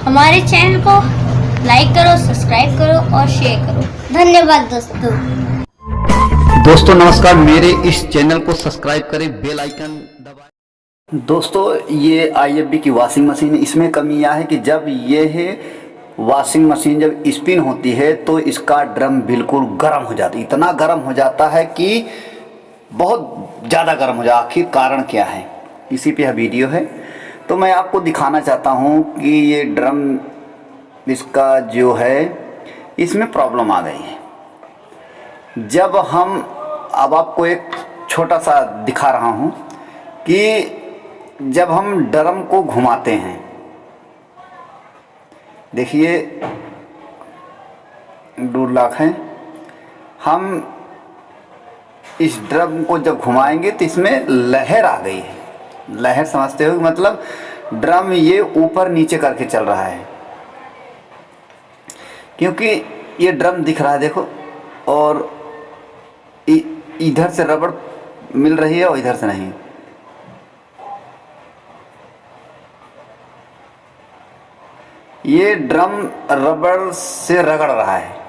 हमारे चैनल को लाइक करो, सब्सक्राइब करो और शेयर करो। धन्यवाद दोस्तों। दोस्तों नमस्कार, मेरे इस चैनल को सब्सक्राइब करें, बेल आइकन दबाएं। दोस्तों ये IFB की वॉशिंग मशीन, इसमें कमी यह है कि जब ये है वॉशिंग मशीन जब स्पिन होती है तो इसका ड्रम बिल्कुल गर्म हो जाता है। इतना गर्म हो जाता है कि बहुत ज़्यादा गर्म हो जाता। आखिर कारण क्या है, इसी पे यह वीडियो है। तो मैं आपको दिखाना चाहता हूँ कि ये ड्रम इसका जो है इसमें प्रॉब्लम आ गई है। जब हम अब आपको एक छोटा सा दिखा रहा हूँ कि जब हम ड्रम को घुमाते हैं, देखिए डोर लॉक है, हम इस ड्रम को जब घुमाएंगे तो इसमें लहर आ गई है। लहर समझते हो, मतलब ड्रम ये ऊपर नीचे करके चल रहा है, क्योंकि ये ड्रम दिख रहा है देखो, और इधर से रबड़ मिल रही है और इधर से नहीं। ये ड्रम रबड़ से रगड़ रहा है।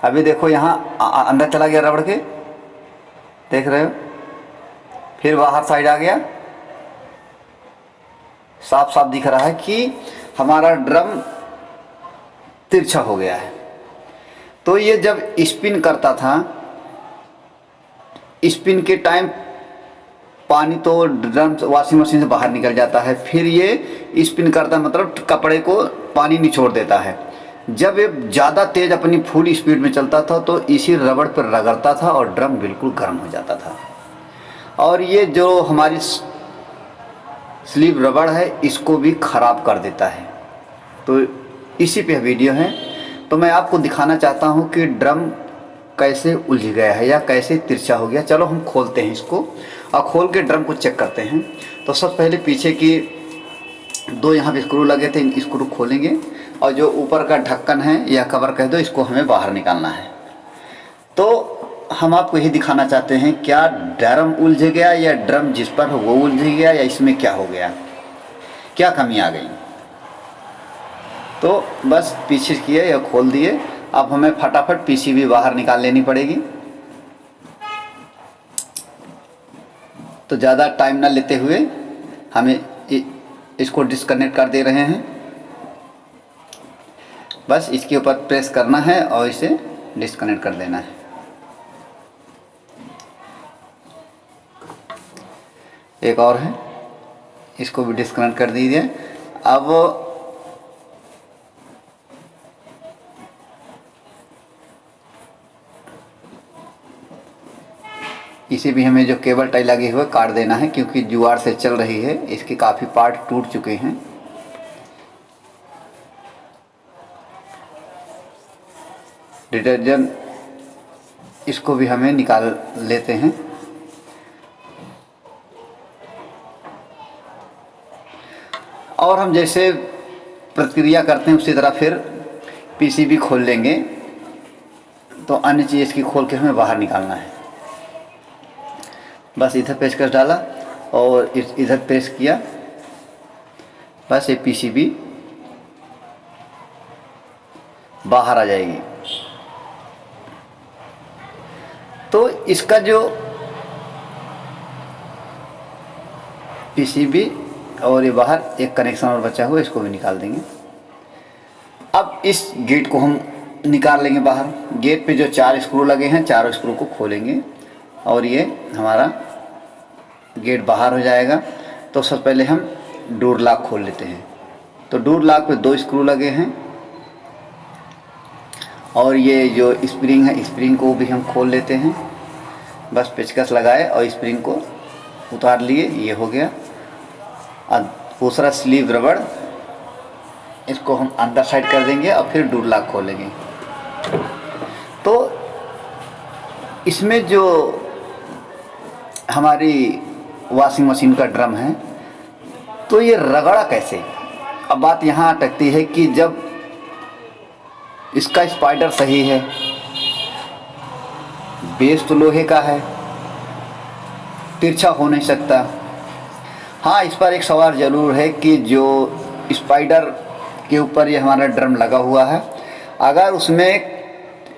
अभी देखो यहाँ अंदर चला गया रबड़ के, देख रहे हो, फिर बाहर साइड आ गया। साफ साफ दिख रहा है कि हमारा ड्रम तिरछा हो गया है। तो ये जब स्पिन करता था, स्पिन के टाइम पानी तो ड्रम वॉशिंग मशीन से बाहर निकल जाता है, फिर ये स्पिन करता मतलब कपड़े को पानी निचोड़ देता है। जब ये ज़्यादा तेज़ अपनी फुल स्पीड में चलता था तो इसी रबड़ पर रगड़ता था और ड्रम बिल्कुल गर्म हो जाता था। और ये जो हमारी स्लीव रबड़ है इसको भी ख़राब कर देता है। तो इसी पे वीडियो है। तो मैं आपको दिखाना चाहता हूँ कि ड्रम कैसे उलझ गया है या कैसे तिरछा हो गया। चलो हम खोलते हैं इसको और खोल के ड्रम को चेक करते हैं। तो सबसे पहले पीछे की दो यहाँ पे स्क्रू लगे थे, इन स्क्रू खोलेंगे और जो ऊपर का ढक्कन है या कवर कह दो, इसको हमें बाहर निकालना है। तो हम आपको यही दिखाना चाहते हैं, क्या ड्रम उलझ गया या ड्रम जिस पर वो उलझ गया या इसमें क्या हो गया, क्या कमी आ गई। तो बस पीछे किए या खोल दिए। अब हमें फटाफट PCB बाहर निकाल लेनी पड़ेगी। तो ज़्यादा टाइम ना लेते हुए हमें इसको डिस्कनेक्ट कर दे रहे हैं। बस इसके ऊपर प्रेस करना है और इसे डिस्कनेक्ट कर देना है। एक और है, इसको भी डिस्कनेक्ट कर दीजिए। अब इसे भी हमें जो केबल टाई लगे हुए काट देना है, क्योंकि जुगाड़ से चल रही है, इसके काफ़ी पार्ट टूट चुके हैं। डिटर्जेंट इसको भी हमें निकाल लेते हैं। और हम जैसे प्रक्रिया करते हैं उसी तरह फिर PCB खोल लेंगे। तो अन्य चीज़ इसकी खोल के हमें बाहर निकालना है। बस इधर पेचकस डाला और इधर प्रेस किया, बस ये PCB बाहर आ जाएगी। तो इसका जो PCB और ये बाहर एक कनेक्शन और बचा हुआ, इसको भी निकाल देंगे। अब इस गेट को हम निकाल लेंगे बाहर। गेट पे जो 4 स्क्रू लगे हैं, चारों स्क्रू को खोलेंगे और ये हमारा गेट बाहर हो जाएगा। तो सबसे पहले हम डोर लॉक खोल लेते हैं। तो डोर लॉक पे 2 स्क्रू लगे हैं और ये जो स्प्रिंग है, स्प्रिंग को भी हम खोल लेते हैं। बस पेचकस लगाए और स्प्रिंग को उतार लिए, ये हो गया। और दूसरा स्लीव रबड़, इसको हम अंदर साइड कर देंगे और फिर डोर लॉक खोलेंगे। तो इसमें जो हमारी वॉशिंग मशीन का ड्रम है, तो ये रगड़ा कैसे। अब बात यहाँ अटकती है कि जब इसका स्पाइडर सही है, बेस तो लोहे का है, तिरछा हो नहीं सकता, हाँ, इस पर एक सवाल ज़रूर है कि जो स्पाइडर के ऊपर ये हमारा ड्रम लगा हुआ है, अगर उसमें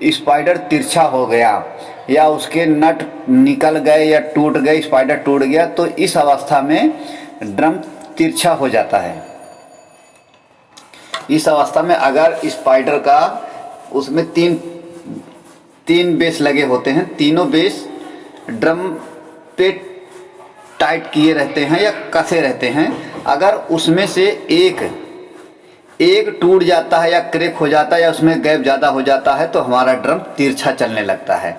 स्पाइडर तिरछा हो गया या उसके नट निकल गए या टूट गए, स्पाइडर टूट गया, तो इस अवस्था में ड्रम तिरछा हो जाता है। इस अवस्था में अगर स्पाइडर का उसमें तीन बेस लगे होते हैं, तीनों बेस ड्रम पे टाइट किए रहते हैं या कसे रहते हैं, अगर उसमें से एक टूट जाता है या क्रैक हो जाता है या उसमें गैप ज़्यादा हो जाता है तो हमारा ड्रम तिरछा चलने लगता है,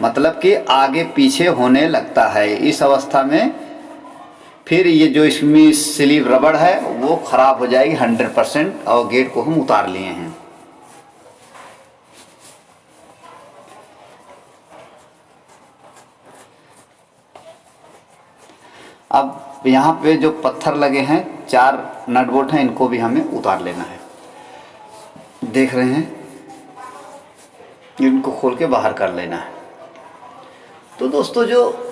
मतलब कि आगे पीछे होने लगता है। इस अवस्था में फिर ये जो इसमें स्लीव रबड़ है वो ख़राब हो जाएगी 100%, और गेट को हम उतार लिए हैं। अब यहाँ पे जो पत्थर लगे हैं, 4 नट बोल्ट हैं, इनको भी हमें उतार लेना है। देख रहे हैं, इनको खोल के बाहर कर लेना है। तो दोस्तों, जो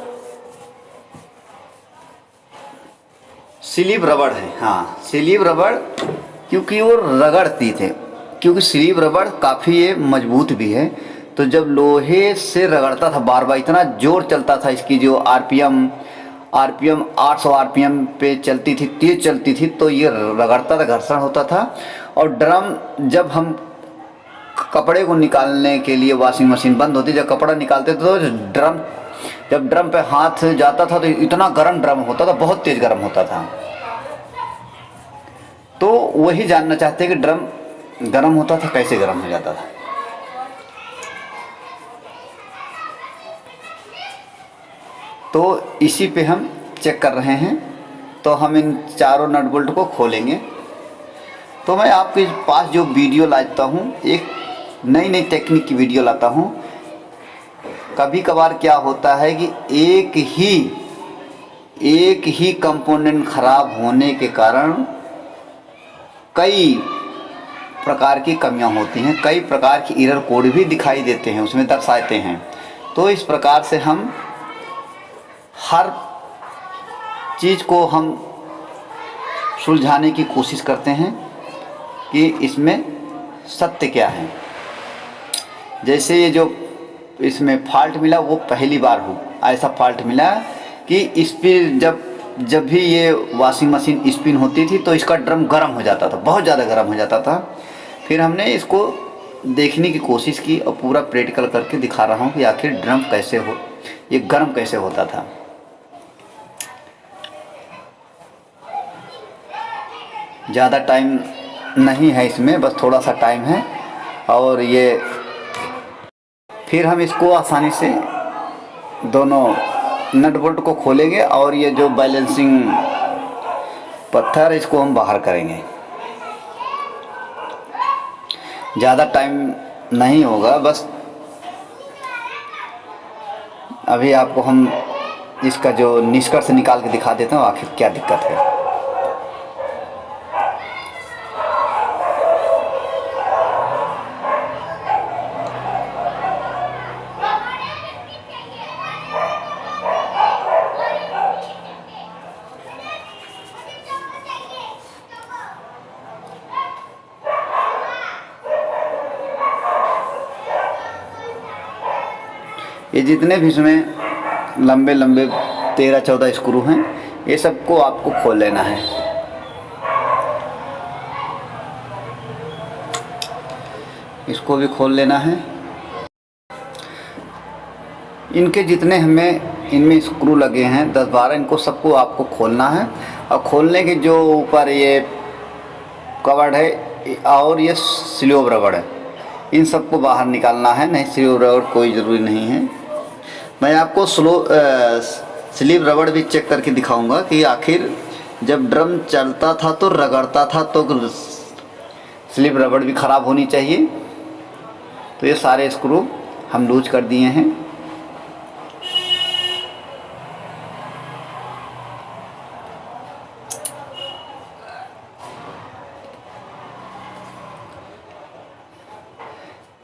स्लीव रबड़ है, हाँ स्लीव रबड़, क्योंकि वो रगड़ती थे, क्योंकि स्लीव रबड़ काफ़ी ये मजबूत भी है, तो जब लोहे से रगड़ता था बार बार, इतना जोर चलता था, इसकी जो आरपीएम 800 आरपीएम पे चलती थी, तेज चलती थी, तो ये रगड़ता था, घर्षण होता था। और ड्रम जब हम कपड़े को निकालने के लिए, वॉशिंग मशीन बंद होती, जब कपड़ा निकालते थे तो जब ड्रम पे हाथ जाता था तो इतना गर्म ड्रम होता था, बहुत तेज गर्म होता था। तो वही जानना चाहते हैं कि ड्रम गर्म होता था, कैसे गर्म हो जाता था। तो इसी पे हम चेक कर रहे हैं। तो हम इन चारों नट बोल्ट को खोलेंगे। तो मैं आपके पास जो वीडियो लाता हूँ, एक नई टेक्निक की वीडियो लाता हूँ। कभी कभार क्या होता है कि एक ही कंपोनेंट ख़राब होने के कारण कई प्रकार की कमियां होती हैं, कई प्रकार की एरर कोड भी दिखाई देते हैं, उसमें दर्शाते हैं। तो इस प्रकार से हम हर चीज़ को हम सुलझाने की कोशिश करते हैं कि इसमें सत्य क्या है। जैसे ये जो इसमें फॉल्ट मिला वो पहली बार हो, ऐसा फॉल्ट मिला कि इस पर जब भी ये वॉशिंग मशीन स्पिन होती थी तो इसका ड्रम गर्म हो जाता था, बहुत ज़्यादा गर्म हो जाता था। फिर हमने इसको देखने की कोशिश की और पूरा प्रैक्टिकल करके दिखा रहा हूँ कि आखिर ड्रम कैसे हो, ये गर्म कैसे होता था। ज़्यादा टाइम नहीं है इसमें, बस थोड़ा सा टाइम है। और ये फिर हम इसको आसानी से दोनों नट बोल्ट को खोलेंगे और ये जो बैलेंसिंग पत्थर, इसको हम बाहर करेंगे। ज़्यादा टाइम नहीं होगा, बस अभी आपको हम इसका जो निष्कर्ष निकाल के दिखा देता हूँ आखिर क्या दिक्कत है। ये जितने भी इसमें लंबे 13-14 स्क्रू हैं, ये सबको आपको खोल लेना है। इसको भी खोल लेना है। इनके जितने इनमें स्क्रू लगे हैं 10-12, इनको सबको आपको खोलना है। और खोलने के जो ऊपर ये कवर है और ये स्लीव रबड़ है, इन सबको बाहर निकालना है। नहीं, स्लीव रबड़ कोई ज़रूरी नहीं है। मैं आपको स्लीव रबड़ भी चेक करके दिखाऊंगा कि आखिर जब ड्रम चलता था तो रगड़ता था तो स्लीव रबड़ भी ख़राब होनी चाहिए। तो ये सारे स्क्रू हम लूज कर दिए हैं।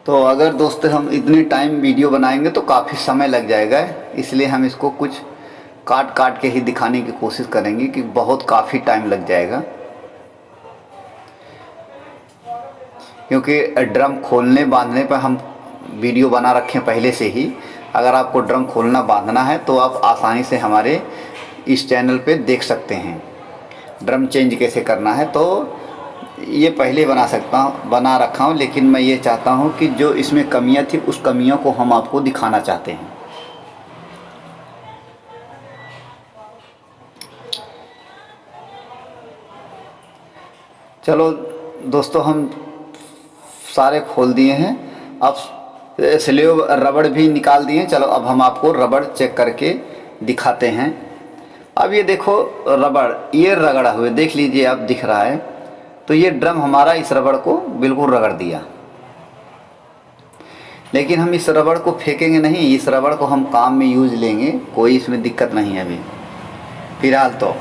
तो अगर दोस्तों हम इतने टाइम वीडियो बनाएंगे तो काफ़ी समय लग जाएगा, इसलिए हम इसको कुछ काट काट के ही दिखाने की कोशिश करेंगे कि बहुत काफ़ी टाइम लग जाएगा, क्योंकि ड्रम खोलने बांधने पर हम वीडियो बना रखे हैं पहले से ही। अगर आपको ड्रम खोलना बांधना है तो आप आसानी से हमारे इस चैनल पे देख सकते हैं ड्रम चेंज कैसे करना है। तो ये पहले बना रखा हूँ, लेकिन मैं ये चाहता हूँ कि जो इसमें कमियाँ थी उस कमियों को हम आपको दिखाना चाहते हैं। चलो दोस्तों, हम सारे खोल दिए हैं, अब स्लीव रबड़ भी निकाल दिए। चलो अब हम आपको रबड़ चेक करके दिखाते हैं। अब ये देखो रबड़, ये रगड़ा हुए देख लीजिए आप, दिख रहा है। तो ये ड्रम हमारा इस रबड़ को बिल्कुल रगड़ दिया, लेकिन हम इस रबड़ को फेंकेंगे नहीं, इस रबड़ को हम काम में यूज लेंगे, कोई इसमें दिक्कत नहीं है। अभी फिलहाल तो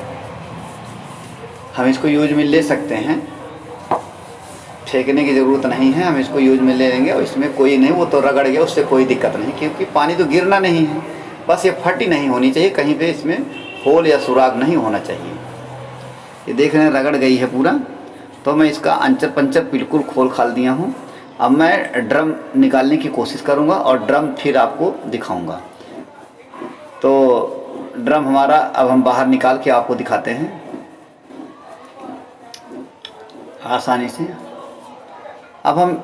हम इसको यूज में ले सकते हैं, फेंकने की ज़रूरत नहीं है, हम इसको यूज में ले लेंगे। और इसमें कोई नहीं, वो तो रगड़ गया, उससे कोई दिक्कत नहीं, क्योंकि पानी तो गिरना नहीं है, बस ये फटी नहीं होनी चाहिए, कहीं पे इसमें होल या सुराग नहीं होना चाहिए। ये देख रहे हैं रगड़ गई है पूरा। तो मैं इसका अंचर पंचर बिल्कुल खोल खाल दिया हूँ। अब मैं ड्रम निकालने की कोशिश करूँगा और ड्रम फिर आपको दिखाऊँगा। तो ड्रम हमारा अब हम बाहर निकाल के आपको दिखाते हैं आसानी से। अब हम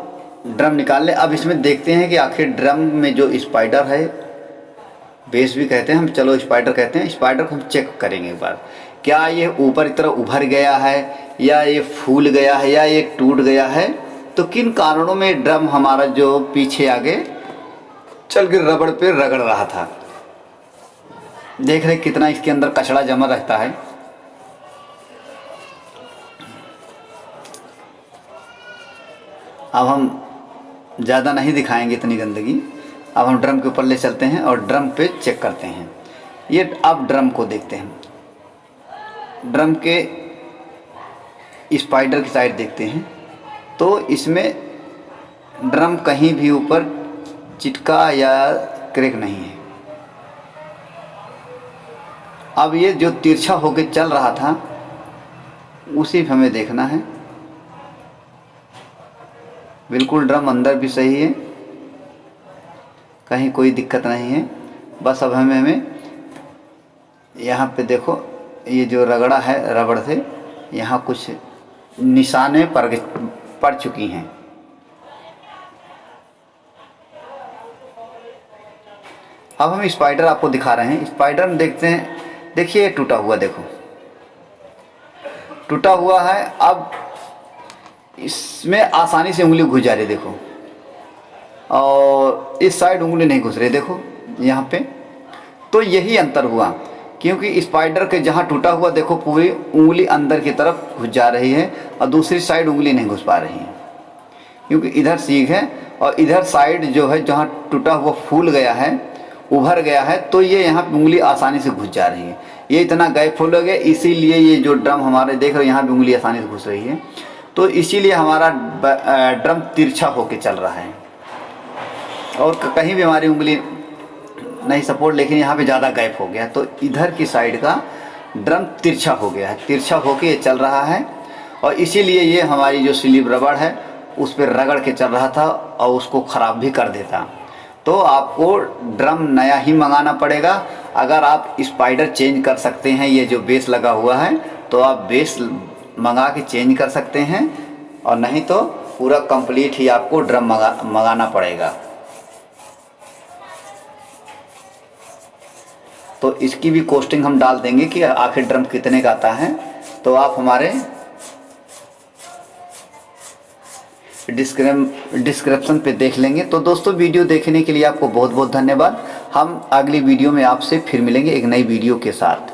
ड्रम निकाल लें। अब इसमें देखते हैं कि आखिर ड्रम में जो स्पाइडर है, बेस भी कहते हैं हम, चलो स्पाइडर कहते हैं, स्पाइडर को हम चेक करेंगे एक बार। क्या ये ऊपर की तरफ उभर गया है, या ये फूल गया है, या ये टूट गया है, तो किन कारणों में ड्रम हमारा जो पीछे आगे चल के रबड़ पे रगड़ रहा था। देख रहे कितना इसके अंदर कचड़ा जमा रहता है। अब हम ज़्यादा नहीं दिखाएंगे इतनी गंदगी। अब हम ड्रम के ऊपर ले चलते हैं और ड्रम पे चेक करते हैं। ये अब ड्रम को देखते हैं, ड्रम के स्पाइडर की साइड देखते हैं। तो इसमें ड्रम कहीं भी ऊपर चिटका या क्रैक नहीं है। अब ये जो तिरछा होके चल रहा था उसी पे हमें देखना है। बिल्कुल ड्रम अंदर भी सही है, कहीं कोई दिक्कत नहीं है। बस अब हमें यहाँ पे देखो, ये जो रगड़ा है रबड़ से, यहाँ कुछ निशाने पड़ चुकी हैं। अब हम स्पाइडर आपको दिखा रहे हैं। स्पाइडर में देखते हैं, देखिए टूटा हुआ, देखो टूटा हुआ है। अब इसमें आसानी से उंगली घुस जा रही, देखो, और इस साइड उंगली नहीं घुस रही, देखो यहाँ पे। तो यही अंतर हुआ, क्योंकि स्पाइडर के जहाँ टूटा हुआ देखो पूरी उंगली अंदर की तरफ घुस जा रही है और दूसरी साइड उंगली नहीं घुस पा रही है, क्योंकि इधर सीख है और इधर साइड जो है जहाँ टूटा हुआ फूल गया है, उभर गया है, तो ये यहाँ पे उंगली आसानी से घुस जा रही है। ये इतना गैप फूल हो गया, इसीलिए ये जो ड्रम हमारे देख रहे हो यहाँ पे उंगली आसानी से घुस रही है। तो इसीलिए हमारा ड्रम तिरछा होके चल रहा है और कहीं भी हमारी उंगली नहीं सपोर्ट, लेकिन यहाँ पे ज़्यादा गैप हो गया। तो इधर की साइड का ड्रम तिरछा हो गया है, तिरछा होके ये चल रहा है और इसीलिए ये हमारी जो स्लीव रबड़ है उस पर रगड़ के चल रहा था और उसको ख़राब भी कर देता। तो आपको ड्रम नया ही मंगाना पड़ेगा। अगर आप स्पाइडर चेंज कर सकते हैं, ये जो बेस लगा हुआ है, तो आप बेस मंगा के चेंज कर सकते हैं, और नहीं तो पूरा कंप्लीट ही आपको ड्रम मंगाना पड़ेगा। तो इसकी भी कॉस्टिंग हम डाल देंगे कि आखिर ड्रम कितने का आता है। तो आप हमारे डिस्क्रिप्शन पे देख लेंगे। तो दोस्तों, वीडियो देखने के लिए आपको बहुत बहुत धन्यवाद। हम अगली वीडियो में आपसे फिर मिलेंगे एक नई वीडियो के साथ।